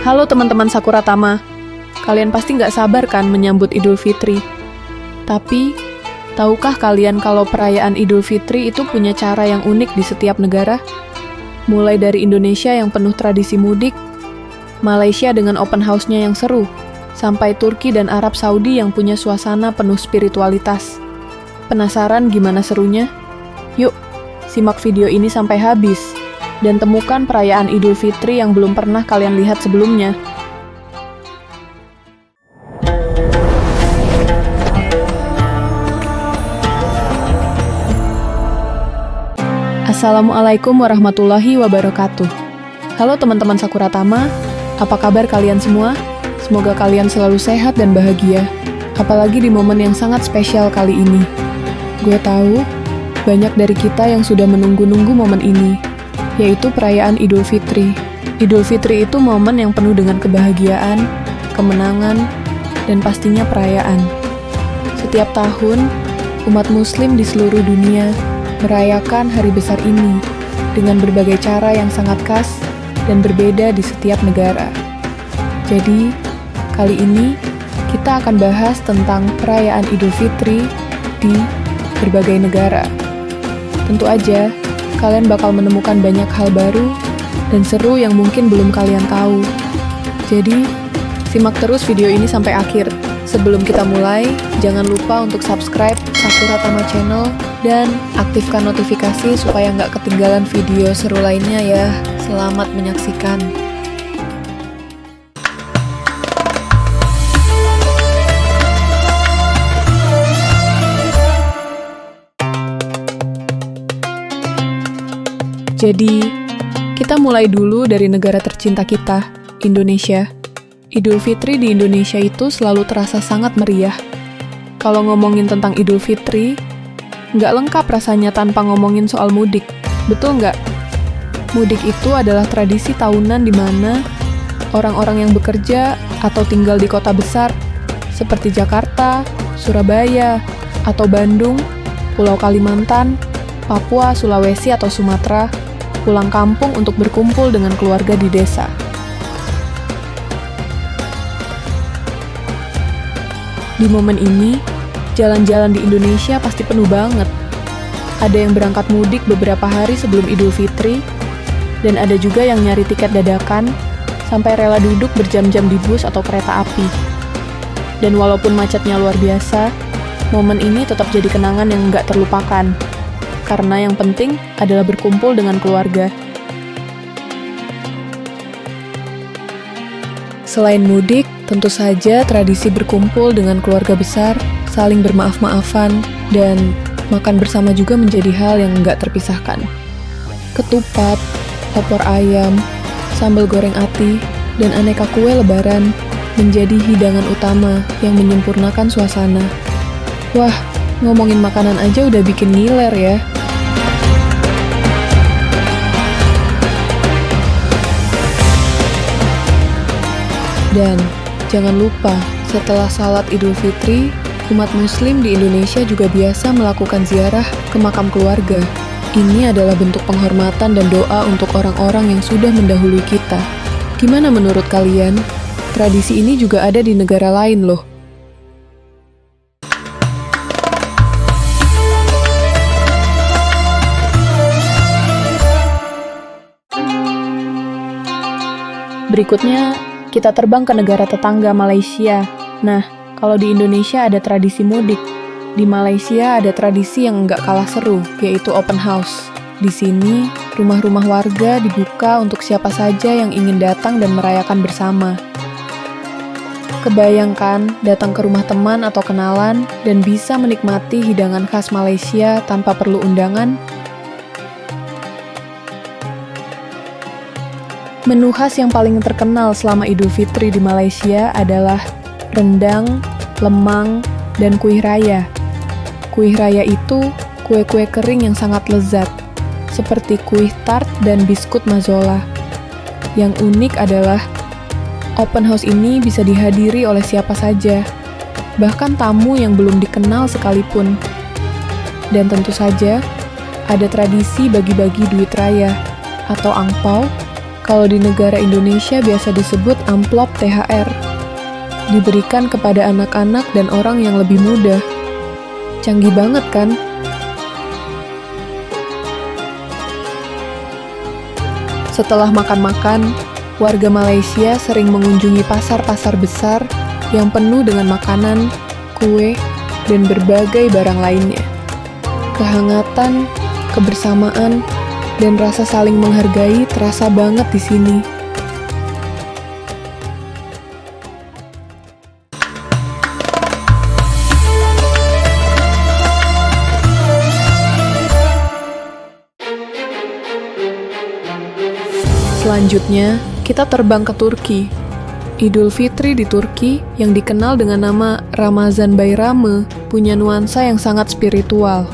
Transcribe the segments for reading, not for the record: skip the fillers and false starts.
Halo teman-teman Sakura Tama, kalian pasti nggak sabar kan menyambut Idul Fitri? Tapi, tahukah kalian kalau perayaan Idul Fitri itu punya cara yang unik di setiap negara? Mulai dari Indonesia yang penuh tradisi mudik, Malaysia dengan open house-nya yang seru, sampai Turki dan Arab Saudi yang punya suasana penuh spiritualitas. Penasaran gimana serunya? Yuk, simak video ini sampai habis, dan temukan perayaan Idul Fitri yang belum pernah kalian lihat sebelumnya. Assalamualaikum warahmatullahi wabarakatuh. Halo teman-teman Sakura Tama, apa kabar kalian semua? Semoga kalian selalu sehat dan bahagia, apalagi di momen yang sangat spesial kali ini. Gue tahu, banyak dari kita yang sudah menunggu-nunggu momen ini, yaitu perayaan Idul Fitri. Idul Fitri itu momen yang penuh dengan kebahagiaan, kemenangan, dan pastinya perayaan. Setiap tahun, umat Muslim di seluruh dunia merayakan hari besar ini dengan berbagai cara yang sangat khas dan berbeda di setiap negara. Jadi, kali ini kita akan bahas tentang perayaan Idul Fitri di berbagai negara. Tentu aja, kalian bakal menemukan banyak hal baru dan seru yang mungkin belum kalian tahu. Jadi, simak terus video ini sampai akhir. Sebelum kita mulai, jangan lupa untuk subscribe Sakura Tama Channel dan aktifkan notifikasi supaya nggak ketinggalan video seru lainnya ya. Selamat menyaksikan. Jadi, kita mulai dulu dari negara tercinta kita, Indonesia. Idul Fitri di Indonesia itu selalu terasa sangat meriah. Kalau ngomongin tentang Idul Fitri, nggak lengkap rasanya tanpa ngomongin soal mudik. Betul nggak? Mudik itu adalah tradisi tahunan di mana orang-orang yang bekerja atau tinggal di kota besar seperti Jakarta, Surabaya, atau Bandung, Pulau Kalimantan, Papua, Sulawesi, atau Sumatera pulang kampung untuk berkumpul dengan keluarga di desa. Di momen ini, jalan-jalan di Indonesia pasti penuh banget. Ada yang berangkat mudik beberapa hari sebelum Idul Fitri, dan ada juga yang nyari tiket dadakan sampai rela duduk berjam-jam di bus atau kereta api. Dan walaupun macetnya luar biasa, momen ini tetap jadi kenangan yang nggak terlupakan, karena yang penting adalah berkumpul dengan keluarga. Selain mudik, tentu saja tradisi berkumpul dengan keluarga besar, saling bermaaf-maafan, dan makan bersama juga menjadi hal yang nggak terpisahkan. Ketupat, opor ayam, sambal goreng ati, dan aneka kue lebaran menjadi hidangan utama yang menyempurnakan suasana. Wah, ngomongin makanan aja udah bikin ngiler ya. Dan jangan lupa, setelah salat Idul Fitri, umat Muslim di Indonesia juga biasa melakukan ziarah ke makam keluarga. Ini adalah bentuk penghormatan dan doa untuk orang-orang yang sudah mendahului kita. Gimana menurut kalian? Tradisi ini juga ada di negara lain loh. Berikutnya, kita terbang ke negara tetangga Malaysia. Nah, kalau di Indonesia ada tradisi mudik. Di Malaysia ada tradisi yang nggak kalah seru, yaitu open house. Di sini, rumah-rumah warga dibuka untuk siapa saja yang ingin datang dan merayakan bersama. Kebayangkan datang ke rumah teman atau kenalan dan bisa menikmati hidangan khas Malaysia tanpa perlu undangan. Menu khas yang paling terkenal selama Idul Fitri di Malaysia adalah rendang, lemang, dan kuih raya. Kuih raya itu kue-kue kering yang sangat lezat, seperti kuih tart dan biskut mazola. Yang unik adalah, open house ini bisa dihadiri oleh siapa saja, bahkan tamu yang belum dikenal sekalipun. Dan tentu saja, ada tradisi bagi-bagi duit raya, atau angpau, Kalau di negara Indonesia biasa disebut amplop THR. Diberikan kepada anak-anak dan orang yang lebih muda. Canggih banget kan? Setelah makan-makan, warga Malaysia sering mengunjungi pasar-pasar besar yang penuh dengan makanan, kue, dan berbagai barang lainnya. Kehangatan, kebersamaan, dan rasa saling menghargai terasa banget di sini. Selanjutnya, kita terbang ke Turki. Idul Fitri di Turki yang dikenal dengan nama Ramazan Bayramı punya nuansa yang sangat spiritual.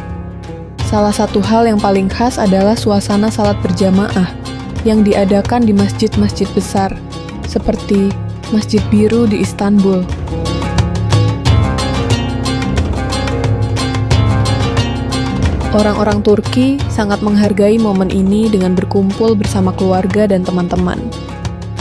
Salah satu hal yang paling khas adalah suasana salat berjamaah yang diadakan di masjid-masjid besar, seperti Masjid Biru di Istanbul. Orang-orang Turki sangat menghargai momen ini dengan berkumpul bersama keluarga dan teman-teman.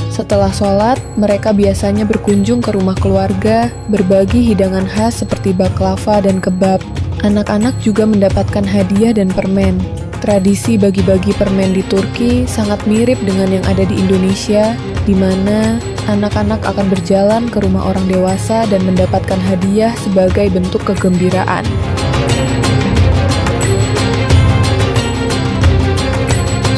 Setelah sholat, mereka biasanya berkunjung ke rumah keluarga, berbagi hidangan khas seperti baklava dan kebab. Anak-anak juga mendapatkan hadiah dan permen. Tradisi bagi-bagi permen di Turki sangat mirip dengan yang ada di Indonesia, di mana anak-anak akan berjalan ke rumah orang dewasa dan mendapatkan hadiah sebagai bentuk kegembiraan.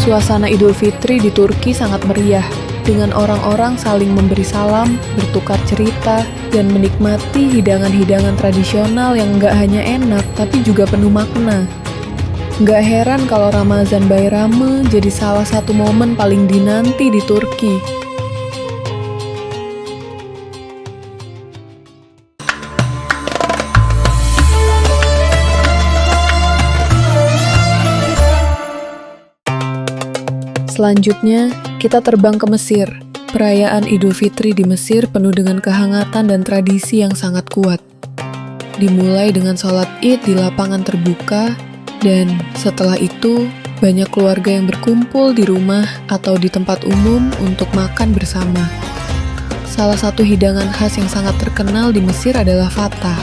Suasana Idul Fitri di Turki sangat meriah, dengan orang-orang saling memberi salam, bertukar cerita, dan menikmati hidangan-hidangan tradisional yang nggak hanya enak, tapi juga penuh makna. Nggak heran kalau Ramazan Bayramı jadi salah satu momen paling dinanti di Turki. Selanjutnya, kita terbang ke Mesir. Perayaan Idul Fitri di Mesir penuh dengan kehangatan dan tradisi yang sangat kuat. Dimulai dengan sholat Id di lapangan terbuka, dan setelah itu, banyak keluarga yang berkumpul di rumah atau di tempat umum untuk makan bersama. Salah satu hidangan khas yang sangat terkenal di Mesir adalah fatah,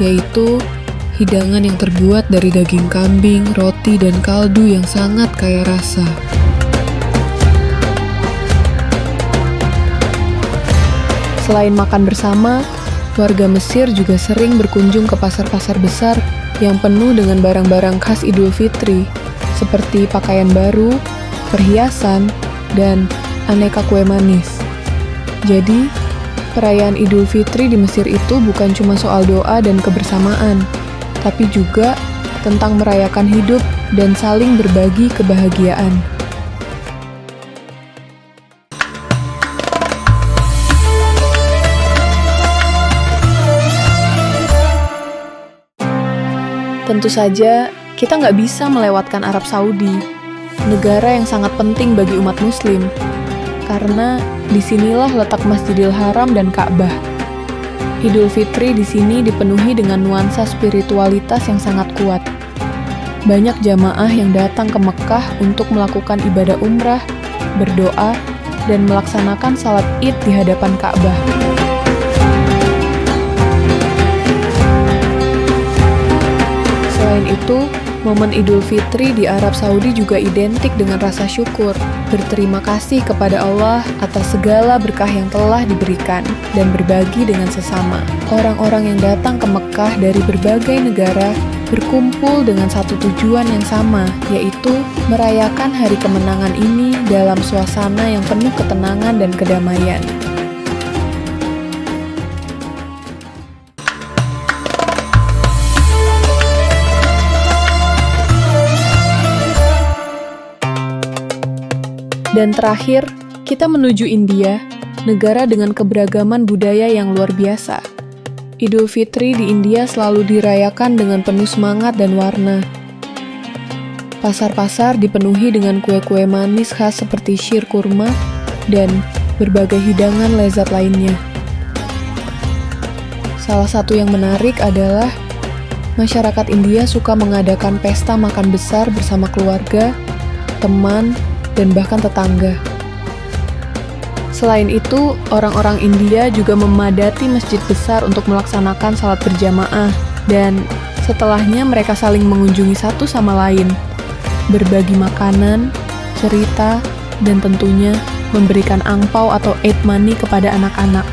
yaitu hidangan yang terbuat dari daging kambing, roti, dan kaldu yang sangat kaya rasa. Selain makan bersama, warga Mesir juga sering berkunjung ke pasar-pasar besar yang penuh dengan barang-barang khas Idul Fitri, seperti pakaian baru, perhiasan, dan aneka kue manis. Jadi, perayaan Idul Fitri di Mesir itu bukan cuma soal doa dan kebersamaan, tapi juga tentang merayakan hidup dan saling berbagi kebahagiaan. Tentu saja, kita nggak bisa melewatkan Arab Saudi, negara yang sangat penting bagi umat Muslim, karena disinilah letak Masjidil Haram dan Ka'bah. Idul Fitri di sini dipenuhi dengan nuansa spiritualitas yang sangat kuat. Banyak jamaah yang datang ke Mekah untuk melakukan ibadah umrah, berdoa, dan melaksanakan salat Id di hadapan Ka'bah. Selain itu, momen Idul Fitri di Arab Saudi juga identik dengan rasa syukur, berterima kasih kepada Allah atas segala berkah yang telah diberikan, dan berbagi dengan sesama. Orang-orang yang datang ke Mekah dari berbagai negara berkumpul dengan satu tujuan yang sama, yaitu merayakan hari kemenangan ini dalam suasana yang penuh ketenangan dan kedamaian. Dan terakhir, kita menuju India, negara dengan keberagaman budaya yang luar biasa. Idul Fitri di India selalu dirayakan dengan penuh semangat dan warna. Pasar-pasar dipenuhi dengan kue-kue manis khas seperti syir kurma dan berbagai hidangan lezat lainnya. Salah satu yang menarik adalah masyarakat India suka mengadakan pesta makan besar bersama keluarga, teman, dan bahkan tetangga. Selain itu, orang-orang India juga memadati masjid besar untuk melaksanakan salat berjamaah, dan setelahnya mereka saling mengunjungi satu sama lain, berbagi makanan, cerita, dan tentunya memberikan angpau atau aid money kepada anak-anak.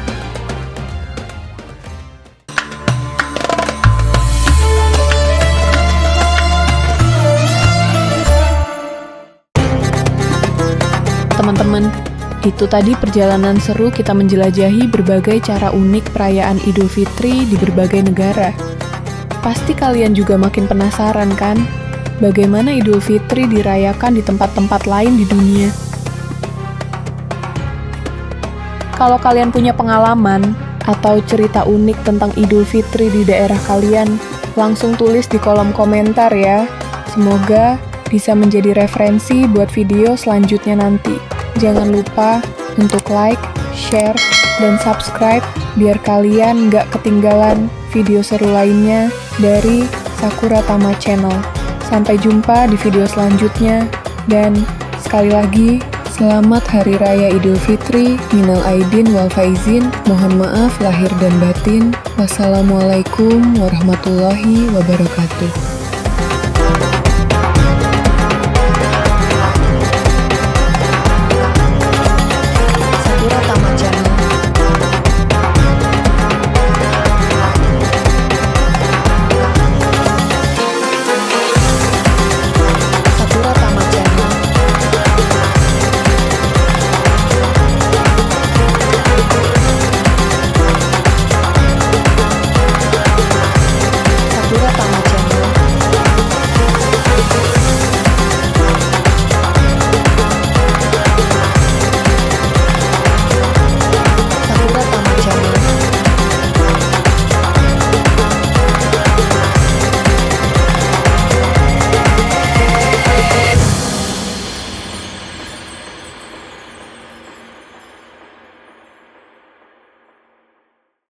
Teman-teman, itu tadi perjalanan seru kita menjelajahi berbagai cara unik perayaan Idul Fitri di berbagai negara. Pasti kalian juga makin penasaran kan? Bagaimana Idul Fitri dirayakan di tempat-tempat lain di dunia? Kalau kalian punya pengalaman atau cerita unik tentang Idul Fitri di daerah kalian, langsung tulis di kolom komentar ya. Semoga bisa menjadi referensi buat video selanjutnya nanti. Jangan lupa untuk like, share, dan subscribe biar kalian nggak ketinggalan video seru lainnya dari Sakura Tama Channel. Sampai jumpa di video selanjutnya, dan sekali lagi, selamat Hari Raya Idul Fitri, minal aidin wal faizin, mohon maaf lahir dan batin. Wassalamualaikum warahmatullahi wabarakatuh.